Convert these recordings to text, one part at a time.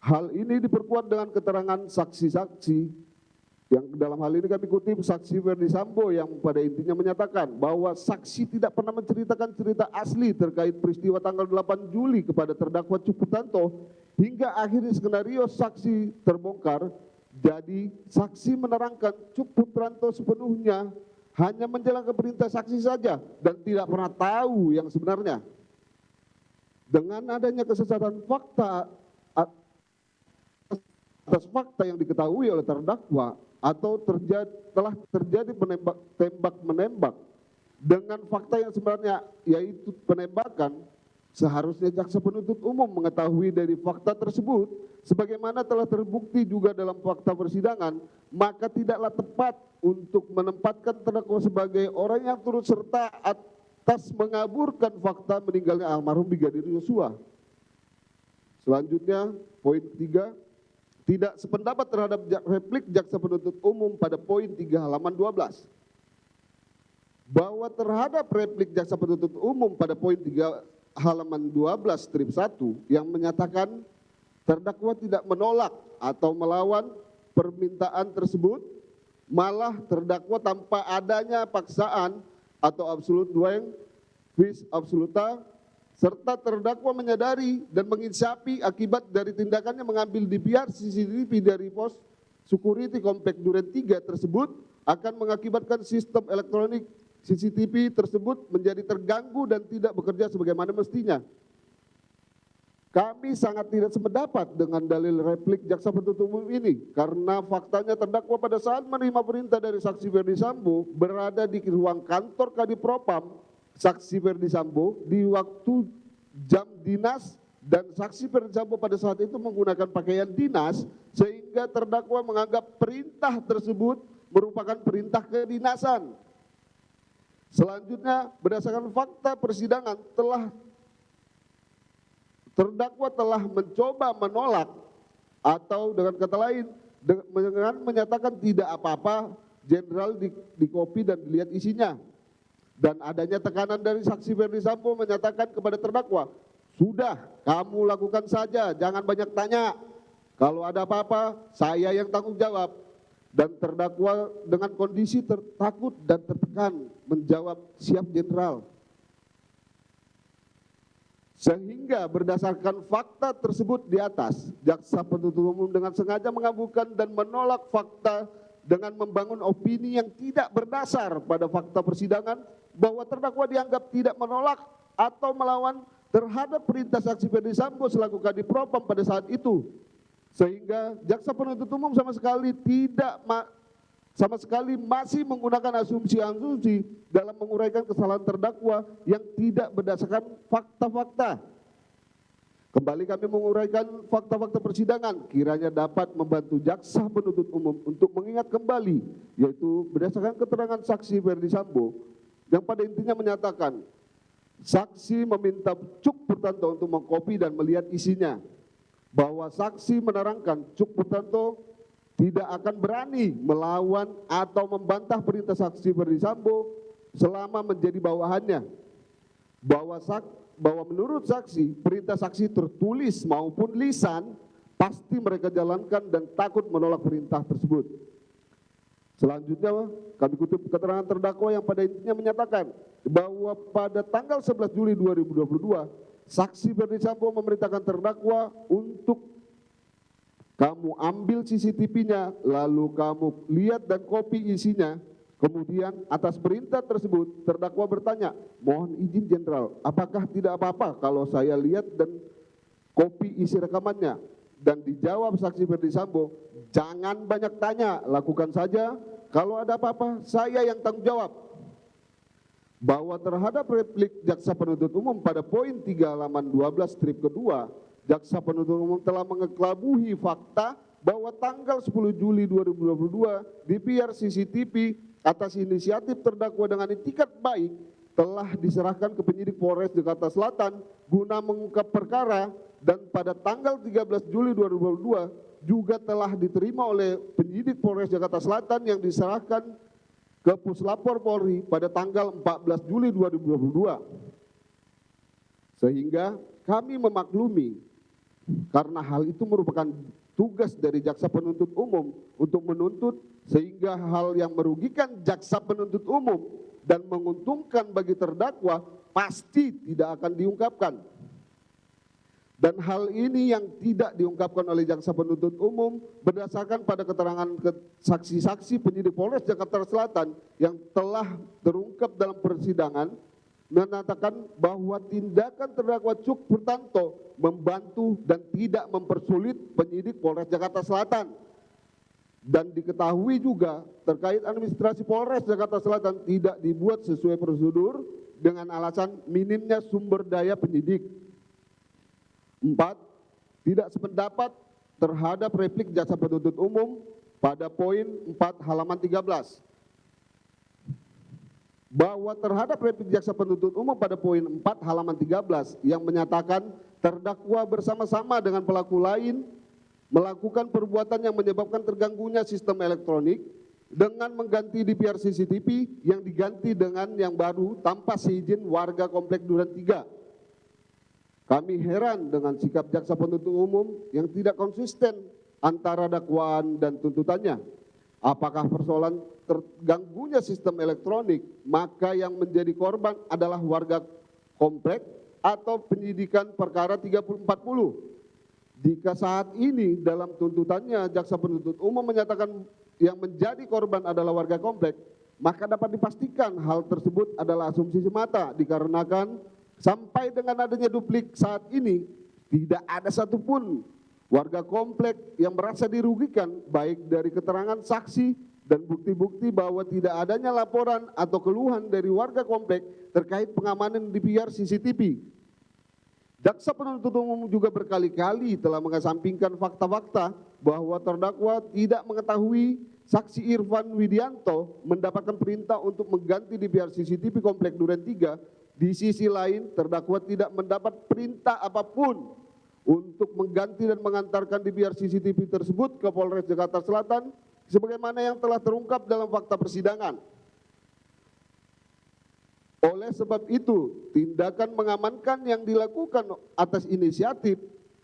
Hal ini diperkuat dengan keterangan saksi-saksi yang dalam hal ini kami kutip saksi Ferdi Sambo yang pada intinya menyatakan bahwa saksi tidak pernah menceritakan cerita asli terkait peristiwa tanggal 8 Juli kepada terdakwa Cuk Putranto hingga akhirnya skenario saksi terbongkar. Jadi saksi menerangkan Cuk Putranto sepenuhnya hanya menjalankan perintah saksi saja dan tidak pernah tahu yang sebenarnya. Dengan adanya kesesatan fakta atas fakta yang diketahui oleh terdakwa atau telah terjadi tembak-menembak dengan fakta yang sebenarnya yaitu penembakan, seharusnya jaksa penuntut umum mengetahui dari fakta tersebut sebagaimana telah terbukti juga dalam fakta persidangan, maka tidaklah tepat untuk menempatkan terdakwa sebagai orang yang turut serta atas mengaburkan fakta meninggalnya almarhum Brigadir Yosua. Selanjutnya, poin 3, tidak sependapat terhadap replik jaksa penuntut umum pada poin 3 halaman 12. Bahwa terhadap replik jaksa penuntut umum pada poin 3 halaman 12 strip 1 yang menyatakan terdakwa tidak menolak atau melawan permintaan tersebut, malah terdakwa tanpa adanya paksaan atau absolute dueng vis absoluta, serta terdakwa menyadari dan menginsapi akibat dari tindakannya mengambil DVR CCTV dari pos security komplek Duren 3 tersebut akan mengakibatkan sistem elektronik CCTV tersebut menjadi terganggu dan tidak bekerja sebagaimana mestinya. Kami sangat tidak sependapat dengan dalil replik jaksa penuntut umum ini karena faktanya terdakwa pada saat menerima perintah dari saksi Ferdi Sambo berada di ruang kantor Kadipropam saksi Ferdi Sambo di waktu jam dinas dan saksi Ferdi Sambo pada saat itu menggunakan pakaian dinas sehingga terdakwa menganggap perintah tersebut merupakan perintah kedinasan. Selanjutnya, berdasarkan fakta persidangan terdakwa telah mencoba menolak atau dengan kata lain dengan menyatakan tidak apa-apa jenderal di kopi dan dilihat isinya. Dan adanya tekanan dari saksi Ferdi Sambo menyatakan kepada terdakwa, sudah kamu lakukan saja, jangan banyak tanya. Kalau ada apa-apa, saya yang tanggung jawab. Dan terdakwa dengan kondisi takut dan tertekan menjawab, siap jenderal. Sehingga berdasarkan fakta tersebut di atas, jaksa penuntut umum dengan sengaja mengabulkan dan menolak fakta dengan membangun opini yang tidak berdasar pada fakta persidangan bahwa terdakwa dianggap tidak menolak atau melawan terhadap perintah saksi Ferdi Sambo selaku Kadipropam pada saat itu. Sehingga jaksa penuntut umum sama sekali masih menggunakan asumsi-asumsi dalam menguraikan kesalahan terdakwa yang tidak berdasarkan fakta-fakta. Kembali kami menguraikan fakta-fakta persidangan kiranya dapat membantu jaksa penuntut umum untuk mengingat kembali, yaitu berdasarkan keterangan saksi Ferdi Sambo yang pada intinya menyatakan saksi meminta Cuk Putranto untuk mengkopi dan melihat isinya, bahwa saksi menerangkan Cuk Putranto tidak akan berani melawan atau membantah perintah saksi Ferdi Sambo selama menjadi bawahannya, bahwa menurut saksi perintah saksi tertulis maupun lisan pasti mereka jalankan dan takut menolak perintah tersebut. Selanjutnya kami kutip keterangan terdakwa yang pada intinya menyatakan bahwa pada tanggal 11 Juli 2022 saksi Ferdi Sambo memerintahkan terdakwa untuk kamu ambil CCTV-nya lalu kamu lihat dan copy isinya. Kemudian atas perintah tersebut terdakwa bertanya, mohon izin jenderal, apakah tidak apa-apa kalau saya lihat dan copy isi rekamannya? Dan dijawab saksi Ferdi Sambo, jangan banyak tanya, lakukan saja, kalau ada apa-apa saya yang tanggung jawab. Bahwa terhadap replik jaksa penuntut umum pada poin 3 halaman 12 strip kedua, jaksa penuntut umum telah mengekelabuhi fakta bahwa tanggal 10 Juli 2022 DVR CCTV atas inisiatif terdakwa dengan itikat baik telah diserahkan ke penyidik Polres Jakarta Selatan guna mengungkap perkara, dan pada tanggal 13 Juli 2022 juga telah diterima oleh penyidik Polres Jakarta Selatan yang diserahkan ke Puslapor Polri pada tanggal 14 Juli 2022. Sehingga kami memaklumi Karena hal itu merupakan tugas dari jaksa penuntut umum untuk menuntut, sehingga hal yang merugikan jaksa penuntut umum dan menguntungkan bagi terdakwa pasti tidak akan diungkapkan. Dan hal ini yang tidak diungkapkan oleh jaksa penuntut umum berdasarkan pada keterangan saksi-saksi penyidik Polres Jakarta Selatan yang telah terungkap dalam persidangan, mengatakan bahwa tindakan terdakwa Cuk Purtanto membantu dan tidak mempersulit penyidik Polres Jakarta Selatan. Dan diketahui juga terkait administrasi Polres Jakarta Selatan tidak dibuat sesuai prosedur dengan alasan minimnya sumber daya penyidik. 4. Tidak sependapat terhadap replik jaksa penuntut umum pada poin 4 halaman 13. Bahwa terhadap replik jaksa penuntut umum pada poin 4 halaman 13 yang menyatakan terdakwa bersama-sama dengan pelaku lain melakukan perbuatan yang menyebabkan terganggunya sistem elektronik dengan mengganti DVR CCTV yang diganti dengan yang baru tanpa seizin warga komplek Duren 3. Kami heran dengan sikap jaksa penuntut umum yang tidak konsisten antara dakwaan dan tuntutannya. Apakah persoalan terganggunya sistem elektronik, maka yang menjadi korban adalah warga komplek atau penyidikan perkara 3040? Jika saat ini dalam tuntutannya jaksa penuntut umum menyatakan yang menjadi korban adalah warga komplek, maka dapat dipastikan hal tersebut adalah asumsi semata dikarenakan sampai dengan adanya duplik saat ini tidak ada satupun warga komplek yang merasa dirugikan baik dari keterangan saksi dan bukti-bukti bahwa tidak adanya laporan atau keluhan dari warga komplek terkait pengamanan DVR CCTV. Jaksa penuntut umum juga berkali-kali telah mengesampingkan fakta-fakta bahwa terdakwa tidak mengetahui saksi Irfan Widianto mendapatkan perintah untuk mengganti DVR CCTV komplek Duren 3. Di sisi lain, terdakwa tidak mendapat perintah apapun untuk mengganti dan mengantarkan DVR CCTV tersebut ke Polres Jakarta Selatan sebagaimana yang telah terungkap dalam fakta persidangan. Oleh sebab itu, tindakan mengamankan yang dilakukan atas inisiatif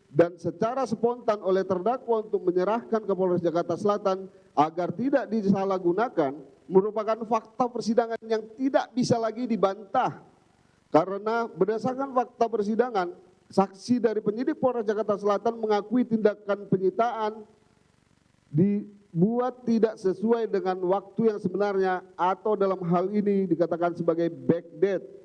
dan secara spontan oleh terdakwa untuk menyerahkan ke Polres Jakarta Selatan agar tidak disalahgunakan merupakan fakta persidangan yang tidak bisa lagi dibantah. Karena berdasarkan fakta persidangan, saksi dari penyidik Polres Jakarta Selatan mengakui tindakan penyitaan dibuat tidak sesuai dengan waktu yang sebenarnya atau dalam hal ini dikatakan sebagai backdate.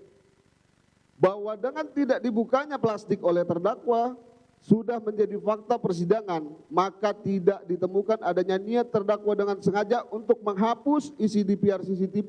Bahwa dengan tidak dibukanya plastik oleh terdakwa sudah menjadi fakta persidangan, maka tidak ditemukan adanya niat terdakwa dengan sengaja untuk menghapus isi DVR CCTV